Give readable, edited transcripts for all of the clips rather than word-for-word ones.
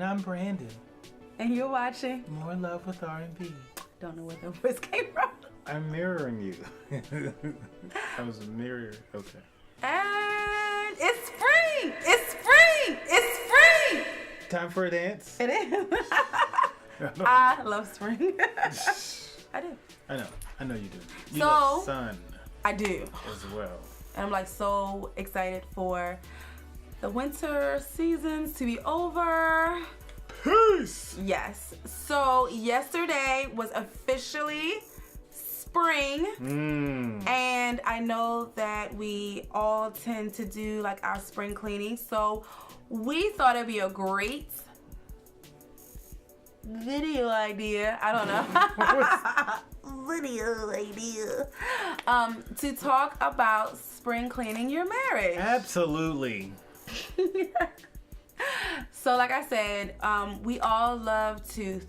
I'm Brandon. And you're watching More Love with R&B. Don't know where the voice came from. I'm mirroring you. I was a mirror. Okay. And it's spring! It's spring! It's spring! Time for a dance? It is. I love spring. I do. I know you do. You So, love sun I do. as well. And I'm like so excited for the winter seasons to be over. Peace! Yes. So yesterday was officially spring. And I know that we all tend to do like our spring cleaning. So we thought it'd be a great video idea. I don't know. Video idea. To talk about spring cleaning your marriage. Absolutely. So like I said, we all love to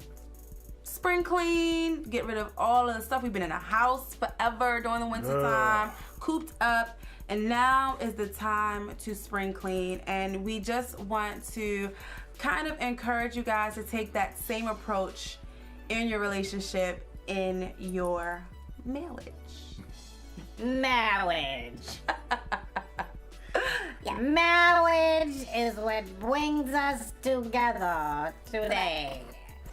spring clean, get rid of all of the stuff. We've been in a house forever during the winter time, cooped up, and now is the time to spring clean. And we just want to kind of encourage you guys to take that same approach in your relationship, in your marriage. Marriage. Yeah, marriage is what brings us together today.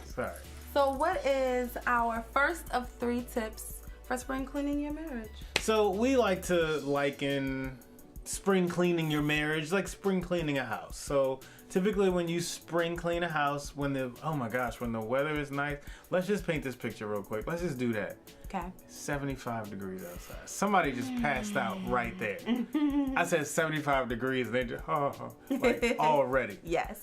Sorry. So what is our first of 3 tips for spring cleaning your marriage? So we like to liken spring cleaning your marriage like spring cleaning a house. So typically when you spring clean a house, when the weather is nice, let's just paint this picture real quick. Let's just do that. Okay. 75 degrees outside. Somebody just passed out right there. I said 75 degrees and they just, like already. Yes.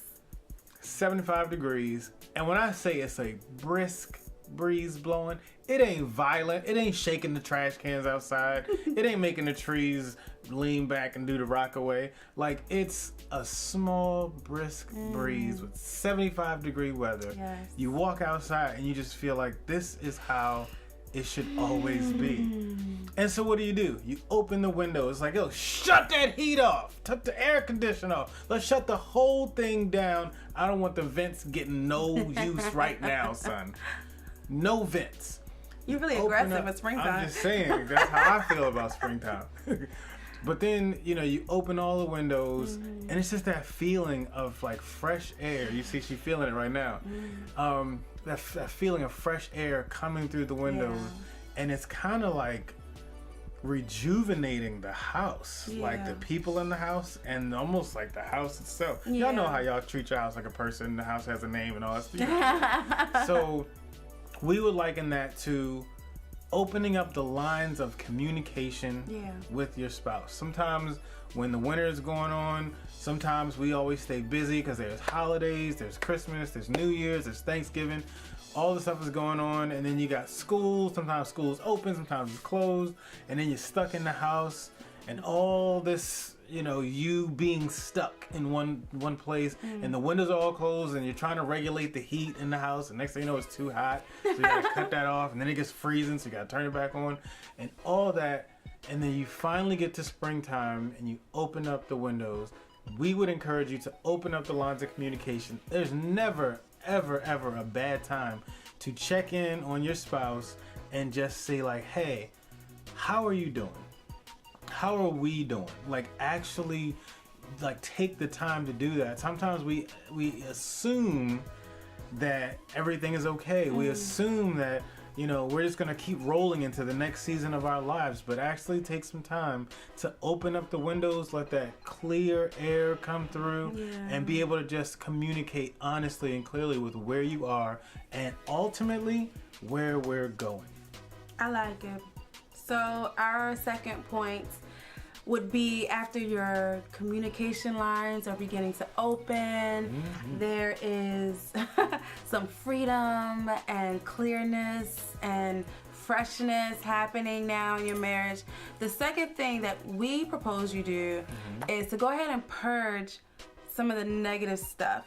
75 degrees. And when I say it's a brisk breeze blowing, it ain't violent. It ain't shaking the trash cans outside. It ain't making the trees lean back and do the rockaway. Like, it's a small, brisk breeze with 75 degree weather. Yes. You walk outside and you just feel like this is how it should always be. And so what do? You open the window. It's like, yo, shut that heat off. Turn the air conditioner off. Let's shut the whole thing down. I don't want the vents getting no use right now, son. No vents. You're really aggressive at springtime. I'm just saying, that's how I feel about springtime. But then, you open all the windows, and it's just that feeling of like fresh air. You see, she's feeling it right now. That feeling of fresh air coming through the windows, and it's kind of like rejuvenating the house, like the people in the house, and almost like the house itself. Y'all know how y'all treat your house like a person. The house has a name and all that stuff. So we would liken that to opening up the lines of communication with your spouse. Sometimes when the winter is going on, sometimes we always stay busy because there's holidays, there's Christmas, there's New Year's, there's Thanksgiving. All the stuff is going on, and then you got school. Sometimes school's open, sometimes it's closed, and then you're stuck in the house, and all this, you being stuck in one place, and the windows are all closed, and you're trying to regulate the heat in the house, and next thing you know, it's too hot, so you gotta cut that off, and then it gets freezing, so you gotta turn it back on, and all that, and then you finally get to springtime, and you open up the windows. We would encourage you to open up the lines of communication. There's never, ever, ever a bad time to check in on your spouse and just say like, hey, how are you doing? How are we doing? Like, actually, like, take the time to do that. Sometimes we assume that everything is okay. We assume that, we're just gonna keep rolling into the next season of our lives, but actually take some time to open up the windows, let that clear air come through, and be able to just communicate honestly and clearly with where you are and ultimately where we're going. I like it. So our second point would be after your communication lines are beginning to open, there is some freedom and clearness and freshness happening now in your marriage. The second thing that we propose you do is to go ahead and purge some of the negative stuff.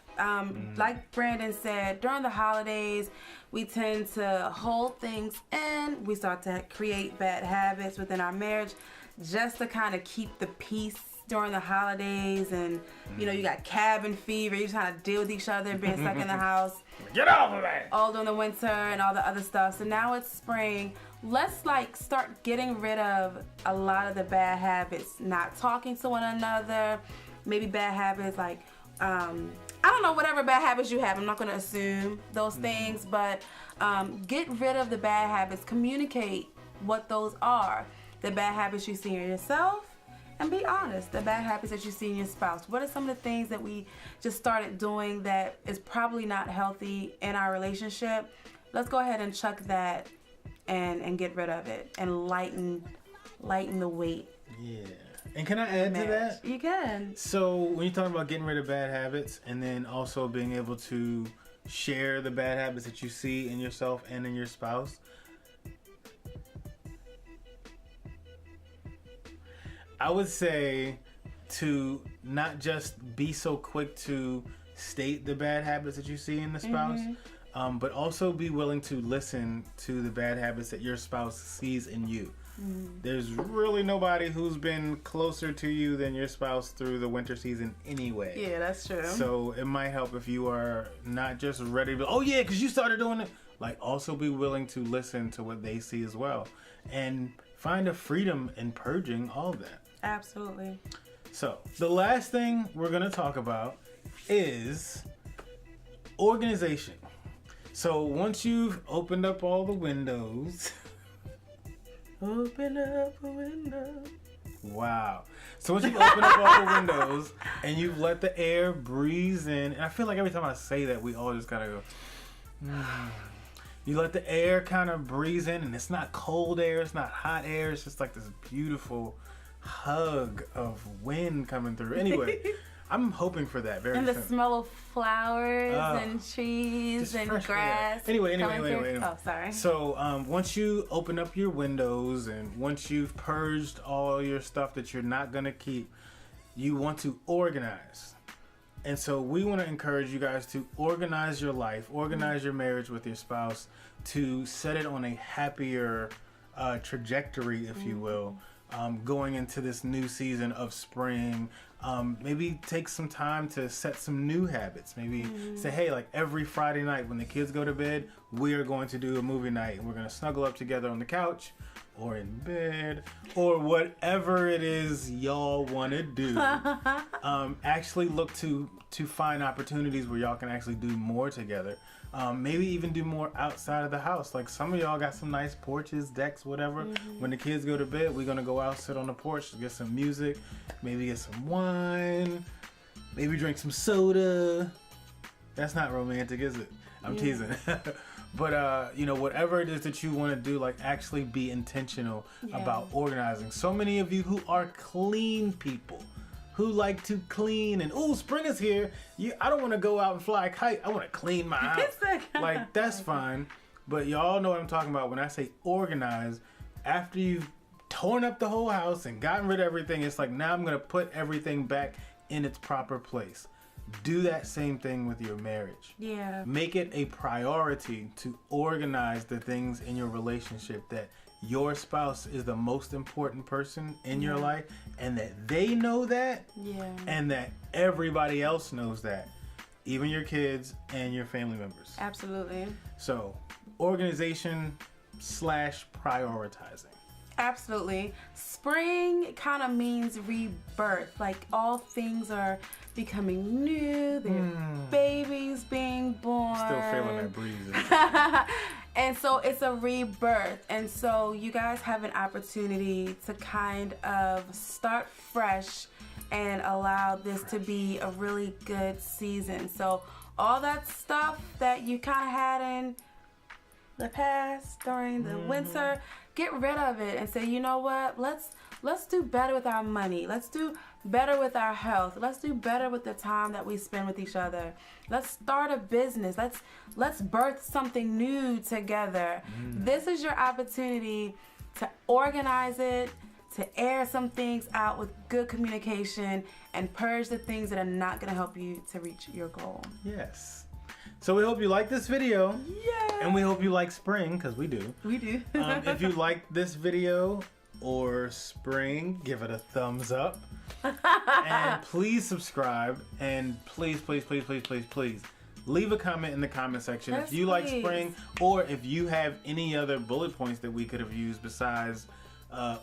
Like Brandon said, during the holidays, we tend to hold things in. We start to create bad habits within our marriage just to kind of keep the peace during the holidays, and you know, you got cabin fever, you're trying to deal with each other, being stuck in the house. Get off of me! All during the winter and all the other stuff. So now it's spring. Let's like start getting rid of a lot of the bad habits. Not talking to one another. Maybe bad habits like, I don't know, whatever bad habits you have. I'm not going to assume those things, but get rid of the bad habits. Communicate what those are. The bad habits you see in yourself, and be honest. The bad habits that you see in your spouse. What are some of the things that we just started doing that is probably not healthy in our relationship? Let's go ahead and chuck that and get rid of it and lighten the weight. Yeah. And can I add to that? You can. So when you're talking about getting rid of bad habits and then also being able to share the bad habits that you see in yourself and in your spouse, I would say to not just be so quick to state the bad habits that you see in the spouse, but also be willing to listen to the bad habits that your spouse sees in you. There's really nobody who's been closer to you than your spouse through the winter season anyway. Yeah, that's true. So it might help if you are not just ready to, oh yeah, because you started doing it. Like, also be willing to listen to what they see as well. And find a freedom in purging all of that. Absolutely. So the last thing we're going to talk about is organization. So once you've opened up all the windows... Open up a window. Wow. So once you've opened up all the windows and you've let the air breeze in, and I feel like every time I say that, we all just gotta go, You let the air kind of breeze in, and it's not cold air, it's not hot air, it's just like this beautiful hug of wind coming through. Anyway, I'm hoping for that very soon. And the smell of flowers and trees and grass. Anyway. Oh, sorry. So once you open up your windows and once you've purged all your stuff that you're not going to keep, you want to organize. And so we want to encourage you guys to organize your life, organize your marriage with your spouse, to set it on a happier trajectory, if you will, going into this new season of spring. Maybe take some time to set some new habits. Maybe say, hey, like every Friday night when the kids go to bed, we are going to do a movie night. And we're going to snuggle up together on the couch or in bed or whatever it is y'all want to do. Actually look to find opportunities where y'all can actually do more together. Maybe even do more outside of the house. Like some of y'all got some nice porches, decks, whatever. When the kids go to bed, we're going to go out, sit on the porch, get some music, maybe get some wine, maybe drink some soda. That's not romantic, is it? I'm teasing. But, whatever it is that you want to do, like actually be intentional about organizing. So many of you who are clean people, who like to clean and, spring is here. I don't want to go out and fly a kite. I want to clean my house. Like, that's fine. But y'all know what I'm talking about when I say organize. After you've torn up the whole house and gotten rid of everything, it's like, now I'm going to put everything back in its proper place. Do that same thing with your marriage. Yeah. Make it a priority to organize the things in your relationship that your spouse is the most important person in your life, and that they know that, and that everybody else knows that, even your kids and your family members. Absolutely. So, organization / prioritizing. Absolutely. Spring kind of means rebirth. Like all things are becoming new. There's babies being born. Still feeling that breeze. And so it's a rebirth. And so you guys have an opportunity to kind of start fresh and allow this to be a really good season. So all that stuff that you kind of had in the past during the winter, get rid of it and say, you know what, let's do better with our money. Let's do better with our health. Let's do better with the time that we spend with each other. Let's start a business. Let's birth something new together. This is your opportunity to organize it, to air some things out with good communication, and purge the things that are not going to help you to reach your goal. Yes. So we hope you like this video. Yeah. And we hope you like spring, because we do. We do. If you like this video, or spring, give it a thumbs up. And please subscribe. And please, please, please, please, please, please leave a comment in the comment section Yes, if you like please. spring, or if you have any other bullet points that we could have used besides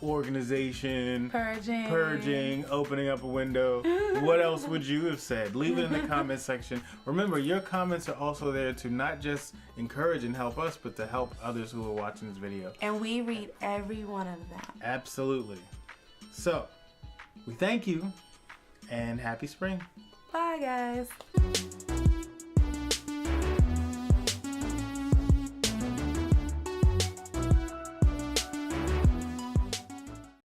organization, purging, opening up a window. What else would you have said? Leave it in the comment section. Remember, your comments are also there to not just encourage and help us, but to help others who are watching this video. And we read every one of them. Absolutely. So, we thank you, and happy spring. Bye, guys.